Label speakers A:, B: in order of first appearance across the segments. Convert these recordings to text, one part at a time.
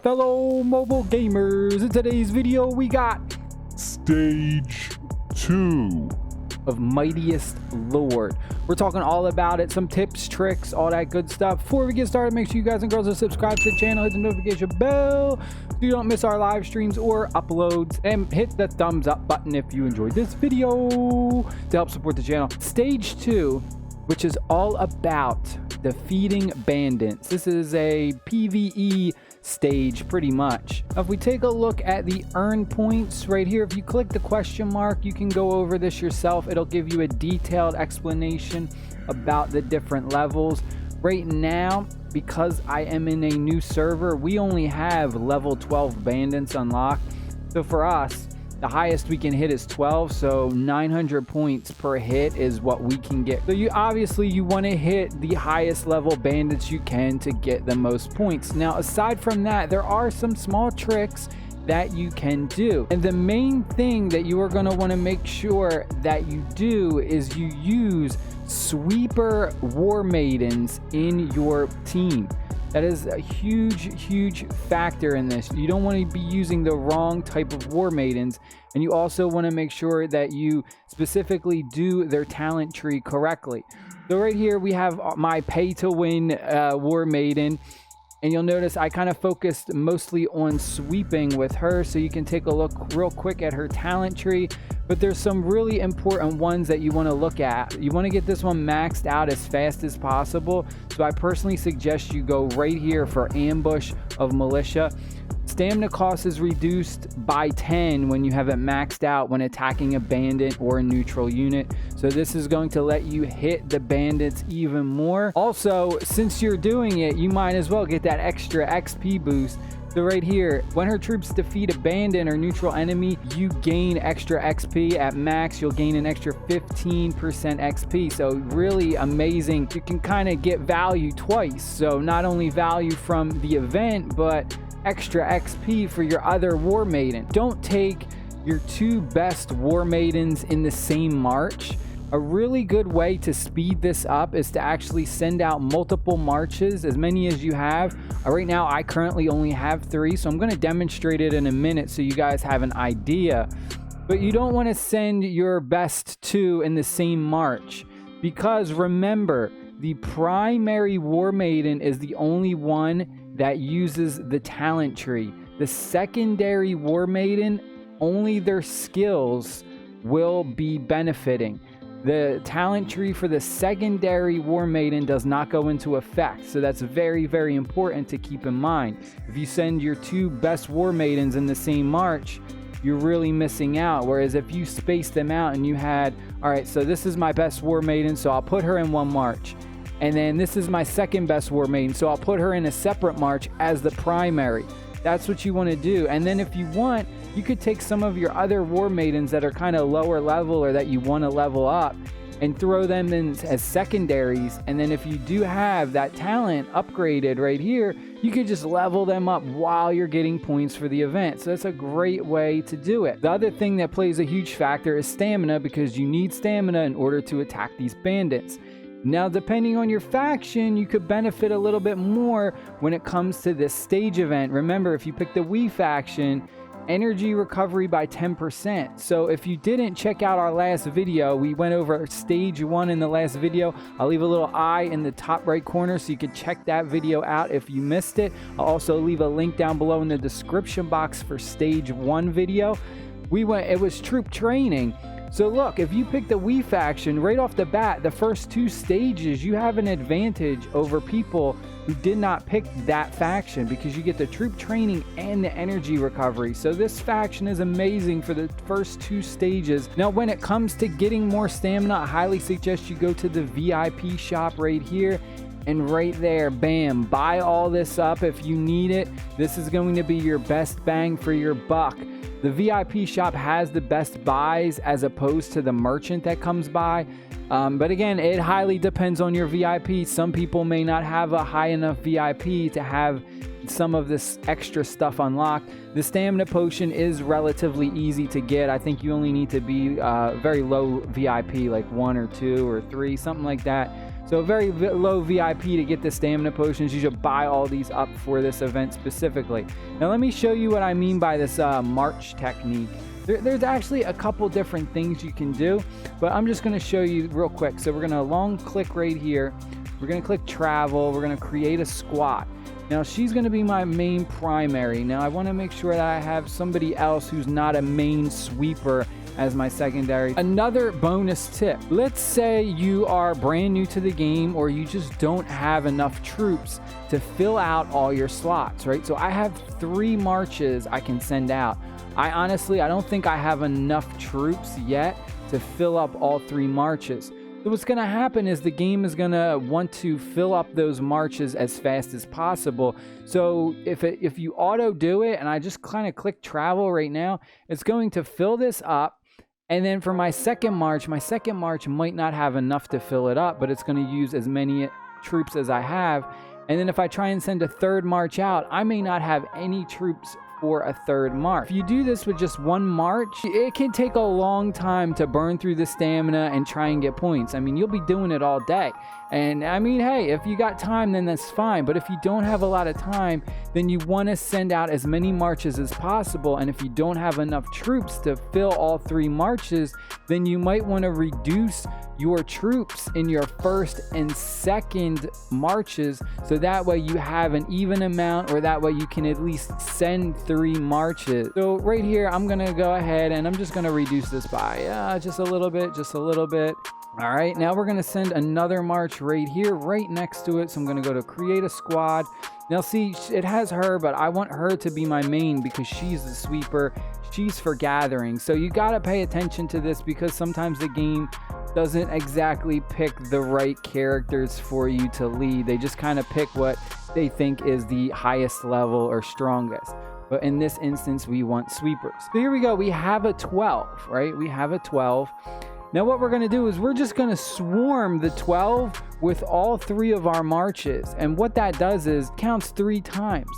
A: fellow mobile gamers. In today's video, we got
B: Stage 2
A: of Mightiest Lord. We're talking all about it, some tips, tricks, all that good stuff. Before we get started, make sure you guys and girls are subscribed to the channel, hit the notification bell so you don't miss our live streams or uploads, and hit the thumbs up button if you enjoyed this video to help support the channel. Stage 2, which is all about defeating bandits. This is a PvE stage pretty much. If we take a look at the earn points right here, if you click the question mark, you can go over this yourself. It'll give you a detailed explanation about the different levels. Right now, because I am in a new server, we only have level 12 bandits unlocked. So for us, the highest we can hit is 12, so 900 points per hit is what we can get. So you obviously want to hit the highest level bandits you can to get the most points. Now, aside from that, there are some small tricks that you can do. And the main thing that you are going to want to make sure that you do is you use sweeper war maidens in your team. That is a huge factor in this. You don't want to be using the wrong type of war maidens, and you also want to make sure that you specifically do their talent tree correctly. So right here we have my pay to win war maiden, and you'll notice I kind of focused mostly on sweeping with her, so you can take a look real quick at her talent tree. But there's some really important ones that you want to look at. You want to get this one maxed out as fast as possible. So I personally suggest you go right here for ambush of militia. Stamina cost is reduced by 10 when you have it maxed out when attacking a bandit or a neutral unit. So this is going to let you hit the bandits even more. Also, since you're doing it, you might as well get that extra XP boost. So right here, when her troops defeat a bandit or neutral enemy, you gain extra XP. At max, you'll gain an extra 15% XP. So really amazing. You can kind of get value twice. So not only value from the event, but extra XP for your other war maiden. Don't take your two best war maidens in the same march. A really good way to speed this up is to actually send out multiple marches, as many as you have. Right now, I currently only have 3, so I'm going to demonstrate it in a minute so you guys have an idea. But you don't want to send your best 2 in the same march, because remember, the primary war maiden is the only one that uses the talent tree. The secondary war maiden, only their skills will be benefiting. The talent tree for the secondary war maiden does not go into effect, so that's very important to keep in mind. If you send your 2 best war maidens in the same march, you're really missing out. Whereas if you space them out and you had, all right, so this is my best war maiden, so I'll put her in one march, and then this is my second best war maiden, so I'll put her in a separate march as the primary. That's what you want to do. And then if you want, you could take some of your other war maidens that are kind of lower level or that you want to level up and throw them in as secondaries. And then if you do have that talent upgraded right here, you could just level them up while you're getting points for the event. So that's a great way to do it. The other thing that plays a huge factor is stamina, because you need stamina in order to attack these bandits. Now, depending on your faction, you could benefit a little bit more when it comes to this stage event. Remember, if you pick the Wii faction, energy recovery by 10%. So if you didn't check out our last video, we went over stage 1 in the last video. I'll leave a little eye in the top right corner so you can check that video out if you missed it. I'll also leave a link down below in the description box for stage 1 video. It was troop training. So look, if you pick the Wii faction right off the bat, the first 2 stages, you have an advantage over people who did not pick that faction, because you get the troop training and the energy recovery. So this faction is amazing for the first 2 stages. Now, when it comes to getting more stamina, I highly suggest you go to the VIP shop right here. And right there, bam, buy all this up if you need it. This is going to be your best bang for your buck. The VIP shop has the best buys as opposed to the merchant that comes by. But again, it highly depends on your VIP. Some people may not have a high enough VIP to have some of this extra stuff unlocked. The stamina potion is relatively easy to get. I think you only need to be very low VIP, like 1 or 2 or 3, something like that. So very low VIP to get the stamina potions. You should buy all these up for this event specifically. Now let me show you what I mean by this march technique. There's actually a couple different things you can do, but I'm just going to show you real quick. So we're going to long click right here. We're going to click travel. We're going to create a squad. Now she's going to be my main primary. Now I want to make sure that I have somebody else who's not a main sweeper as my secondary. Another bonus tip, let's say you are brand new to the game or you just don't have enough troops to fill out all your slots, right? So I have 3 marches I can send out. I don't think I have enough troops yet to fill up all 3 marches. So what's going to happen is the game is going to want to fill up those marches as fast as possible. So if you auto do it, and I just kind of click travel right now, it's going to fill this up. And then for my second march might not have enough to fill it up, but it's going to use as many troops as I have. And then if I try and send a 3rd march out, I may not have any troops for a 3rd march. If you do this with just 1 march, it can take a long time to burn through the stamina and try and get points. I mean, you'll be doing it all day. And I mean, hey, if you got time, then that's fine. But if you don't have a lot of time, then you want to send out as many marches as possible. And if you don't have enough troops to fill all 3 marches, then you might want to reduce your troops in your 1st and 2nd marches, so that way you have an even amount, or that way you can at least send 3 marches. So right here, I'm gonna go ahead and I'm just gonna reduce this by just a little bit. All right, now we're gonna send another march right here, right next to it. So I'm gonna go to create a squad. Now see, it has her, but I want her to be my main because she's the sweeper. She's for gathering. So you gotta pay attention to this, because sometimes the game doesn't exactly pick the right characters for you to lead. They just kind of pick what they think is the highest level or strongest. But in this instance, we want sweepers. So here we go. We have a 12, right? We have a 12. Now what we're going to do is we're just going to swarm the 12 with all 3 of our marches. And what that does is counts 3 times.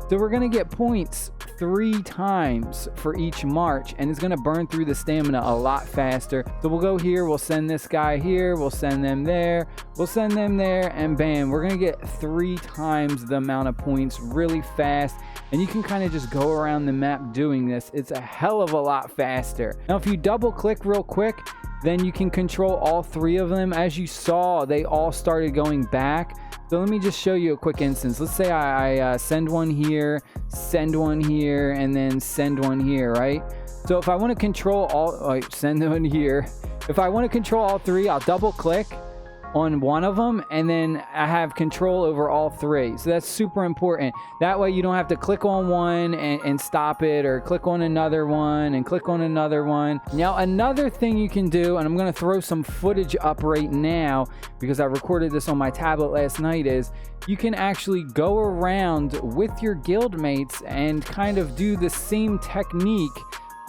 A: So we're going to get points 3 times for each march, and it's going to burn through the stamina a lot faster. So we'll go here, we'll send this guy here, we'll send them there, we'll send them there, and bam, we're going to get 3 times the amount of points really fast. And you can kind of just go around the map doing this. It's a hell of a lot faster. Now if you double click real quick, then you can control all 3 of them. As you saw, they all started going back. So let me just show you a quick instance. Let's say I send one here, and then send one here, right? So if I want to control all, send one here. If I want to control all 3, I'll double click on one of them, and then I have control over all 3. So that's super important. That way you don't have to click on one and stop it, or click on another one and click on another one. Now another thing you can do, and I'm going to throw some footage up right now because I recorded this on my tablet last night, is you can actually go around with your guildmates and kind of do the same technique.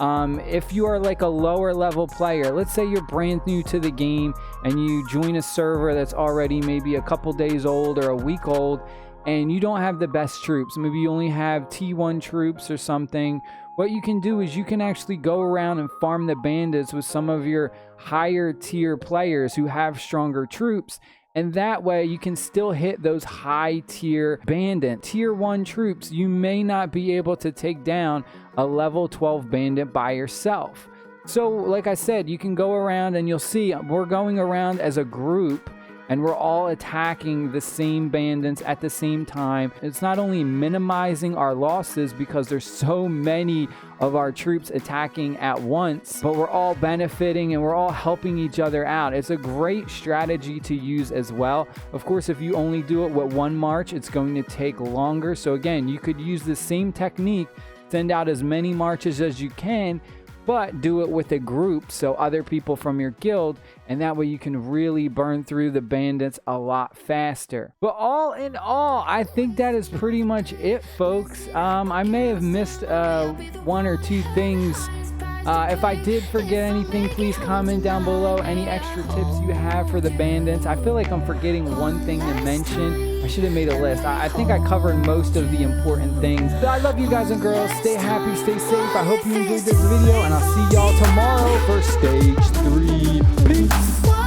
A: If you are like a lower level player, let's say you're brand new to the game and you join a server that's already maybe a couple days old or a week old, and you don't have the best troops, maybe you only have T1 troops or something, what you can do is you can actually go around and farm the bandits with some of your higher tier players who have stronger troops. And that way you can still hit those high tier bandit. Tier 1 troops, you may not be able to take down a level 12 bandit by yourself. So like I said, you can go around and you'll see we're going around as a group, and we're all attacking the same bandits at the same time. It's not only minimizing our losses because there's so many of our troops attacking at once, but we're all benefiting and we're all helping each other out. It's a great strategy to use as well. Of course, if you only do it with 1 march, it's going to take longer. So again, you could use the same technique, send out as many marches as you can, but do it with a group, so other people from your guild, and that way you can really burn through the bandits a lot faster. But all in all, I think that is pretty much it, folks. I may have missed 1 or 2 things. If I did forget anything, please comment down below any extra tips you have for the bandits. I feel like I'm forgetting one thing to mention. I should have made a list. I think I covered most of the important things. But I love you guys and girls. Stay happy, stay safe. I hope you enjoyed this video, and I'll see y'all tomorrow for stage 3. Peace.